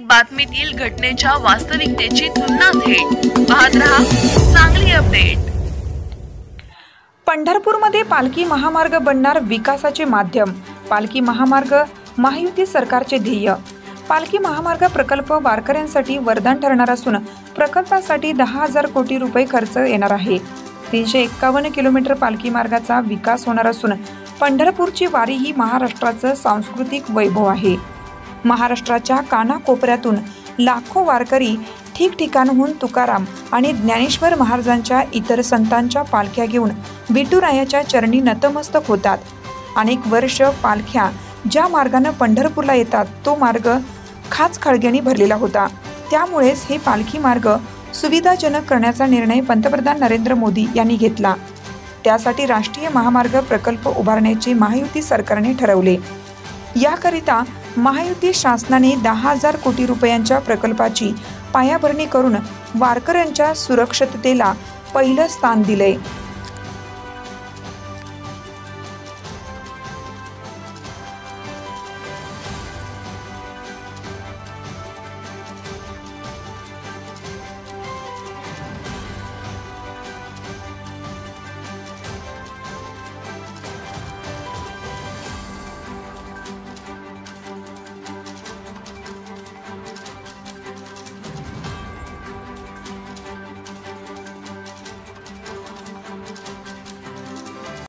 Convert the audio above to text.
बातमीतील घटनेच्या वास्तविकतेची तुलना थेट पाहत रहा सांगली अपडेट। पंढरपूरमध्ये पालखी महामार्ग बनणार विकासाचे माध्यम। पालखी महामार्ग महायुती सरकारचे ध्येय। पालखी महामार्ग प्रकल्प वारकऱ्यांसाठी वरदान ठरणार असून प्रकल्पासाठी 10,000 कोटी रुपये खर्च येणार आहे। 351 किलोमीटर पालखी मार्गाचा विकास होणार असून पंढरपूरची वारी ही महाराष्ट्राचं सांस्कृतिक वैभव आहे। महाराष्ट्राच्या कानाकोपऱ्यातून लाखो वारकरी ठिकठिकाणहून तुकाराम आणि ज्ञानेश्वर महाराजांच्या इतर संतांच्या पालख्या घेऊन विठुरायाच्या चरणी नतमस्तक होतात। अनेक वर्ष पालख्या ज्या मार्गाने पंढरपूरला येतात तो मार्ग खाचखळग्याने भरलेला होता। त्यामुळेच हे पालखी मार्ग सुविधाजनक करण्याचा निर्णय पंतप्रधान नरेंद्र मोदी यांनी घेतला। त्यासाठी राष्ट्रीय महामार्ग प्रकल्प उभारण्याचे महायुती सरकारने ठरवले। याकरिता महायुती शासनाने 10,000 कोटी रुपयांच्या प्रकल्पाची पायाभरणी करून वारकऱ्यांच्या सुरक्षिततेला पहिलं स्थान दिले।